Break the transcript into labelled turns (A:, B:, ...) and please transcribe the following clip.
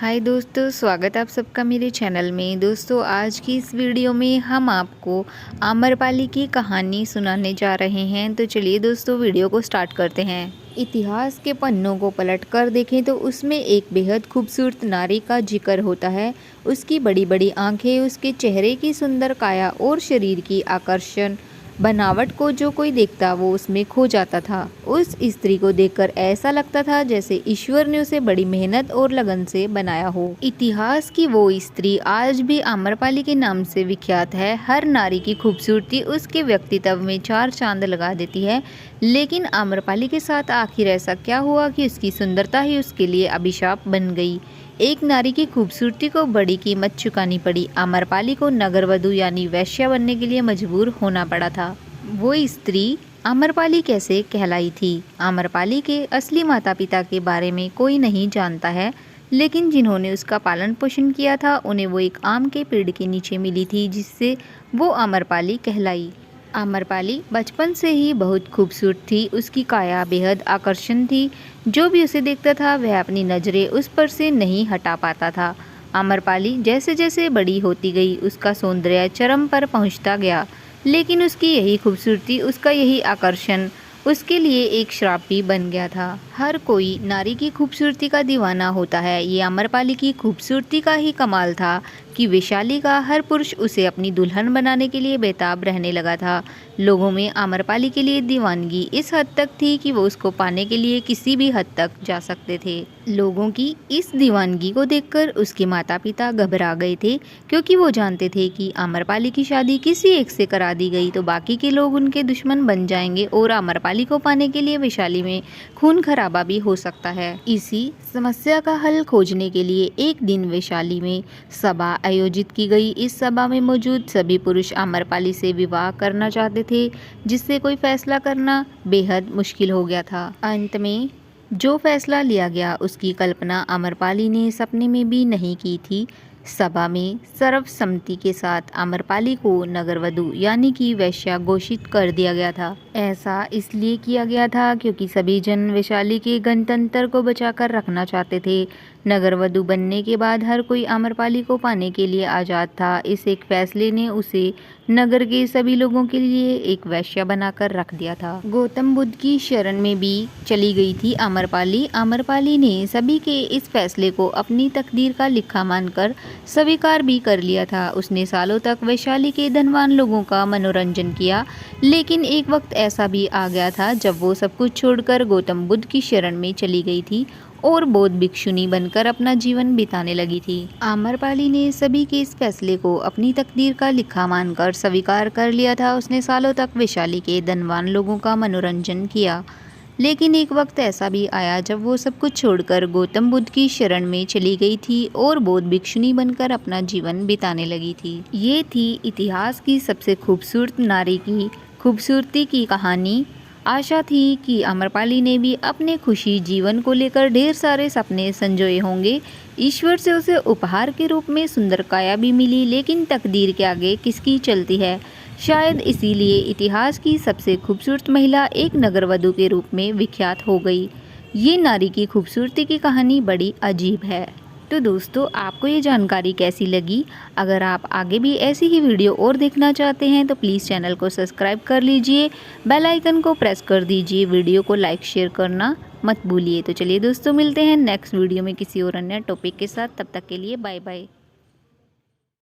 A: हाय दोस्तों, स्वागत है आप सबका मेरे चैनल में। दोस्तों, आज की इस वीडियो में हम आपको आम्रपाली की कहानी सुनाने जा रहे हैं। तो चलिए दोस्तों, वीडियो को स्टार्ट करते हैं। इतिहास के पन्नों को पलट कर देखें तो उसमें एक बेहद खूबसूरत नारी का जिक्र होता है। उसकी बड़ी बड़ी आंखें, उसके चेहरे की सुंदर काया और शरीर की आकर्षण बनावट को जो कोई देखता वो उसमें खो जाता था। उस स्त्री को देखकर ऐसा लगता था जैसे ईश्वर ने उसे बड़ी मेहनत और लगन से बनाया हो। इतिहास की वो स्त्री आज भी आम्रपाली के नाम से विख्यात है। हर नारी की खूबसूरती उसके व्यक्तित्व में चार चांद लगा देती है। लेकिन आम्रपाली के साथ आखिर ऐसा क्या हुआ कि उसकी सुंदरता ही उसके लिए अभिशाप बन गई। एक नारी की खूबसूरती को बड़ी कीमत चुकानी पड़ी। आम्रपाली को नगरवधु यानी वेश्या बनने के लिए मजबूर होना पड़ा था। वो स्त्री आम्रपाली कैसे कहलाई थी? आम्रपाली के असली माता पिता के बारे में कोई नहीं जानता है, लेकिन जिन्होंने उसका पालन पोषण किया था उन्हें वो एक आम के पेड़ के नीचे मिली थी, जिससे वो आम्रपाली कहलाई। आम्रपाली बचपन से ही बहुत खूबसूरत थी। उसकी काया बेहद आकर्षण थी। जो भी उसे देखता था वह अपनी नज़रें उस पर से नहीं हटा पाता था। आम्रपाली जैसे जैसे बड़ी होती गई उसका सौंदर्य चरम पर पहुंचता गया, लेकिन उसकी यही खूबसूरती, उसका यही आकर्षण उसके लिए एक श्राप भी बन गया था। हर कोई नारी की खूबसूरती का दीवाना होता है। ये आम्रपाली की खूबसूरती का ही कमाल था कि वैशाली का हर पुरुष उसे अपनी दुल्हन बनाने के लिए बेताब रहने लगा था। लोगों में आम्रपाली के लिए दीवानगी इस हद तक थी कि वो उसको पाने के लिए किसी भी हद तक जा सकते थे। लोगों की इस दीवानगी को देखकर उसके माता पिता घबरा गए थे, क्योंकि वो जानते थे कि आम्रपाली की शादी किसी एक से करा दी गई तो बाकी के लोग उनके दुश्मन बन जाएंगे और आम्रपाली को पाने के लिए वैशाली में खून खराबा भी हो सकता है। इसी समस्या का हल खोजने के लिए एक दिन वैशाली में सभा आयोजित की गई। इस सभा में मौजूद सभी पुरुष आम्रपाली से विवाह करना चाहते थे, जिससे कोई फैसला करना बेहद मुश्किल हो गया था। अंत में जो फैसला लिया गया उसकी कल्पना आम्रपाली ने सपने में भी नहीं की थी। सभा में सर्वसम्मति के साथ आम्रपाली को नगरवधु यानी कि वेश्या घोषित कर दिया गया था। ऐसा इसलिए किया गया था क्योंकि सभी जन वैशाली के गणतंत्र को बचाकर रखना चाहते थे। नगरवधु बनने के बाद हर कोई आम्रपाली को पाने के लिए आज़ाद था। इस एक फैसले ने उसे नगर के सभी लोगों के लिए एक वेश्या बनाकर रख दिया था। गौतम बुद्ध की शरण में भी चली गई थी आम्रपाली। आम्रपाली ने सभी के इस फैसले को अपनी तकदीर का लिखा मानकर स्वीकार भी कर लिया था। उसने सालों तक वैशाली के धनवान लोगों का मनोरंजन किया, लेकिन एक वक्त ऐसा भी आ गया था जब वो सब कुछ छोड़कर गौतम बुद्ध की शरण में चली गई थी और बौद्ध भिक्षुनी बनकर अपना जीवन बिताने लगी थी। आम्रपाली ने सभी के इस फैसले को अपनी तकदीर का लिखा मानकर स्वीकार कर लिया था। उसने सालों तक वैशाली के धनवान लोगों का मनोरंजन किया, लेकिन एक वक्त ऐसा भी आया जब वो सब कुछ छोड़कर गौतम बुद्ध की शरण में चली गई थी और बौद्ध भिक्षुनी बनकर अपना जीवन बिताने लगी थी। ये थी इतिहास की सबसे खूबसूरत नारी की खूबसूरती की कहानी। आशा थी कि आम्रपाली ने भी अपने खुशी जीवन को लेकर ढेर सारे सपने संजोए होंगे। ईश्वर से उसे उपहार के रूप में सुंदर काया भी मिली, लेकिन तकदीर के आगे किसकी चलती है। शायद इसीलिए इतिहास की सबसे खूबसूरत महिला एक नगरवधु के रूप में विख्यात हो गई। ये नारी की खूबसूरती की कहानी बड़ी अजीब है। तो दोस्तों, आपको ये जानकारी कैसी लगी? अगर आप आगे भी ऐसी ही वीडियो और देखना चाहते हैं तो प्लीज़ चैनल को सब्सक्राइब कर लीजिए, बेल आइकन को प्रेस कर दीजिए, वीडियो को लाइक शेयर करना मत भूलिए। तो चलिए दोस्तों, मिलते हैं नेक्स्ट वीडियो में किसी और अन्य टॉपिक के साथ। तब तक के लिए बाय बाय।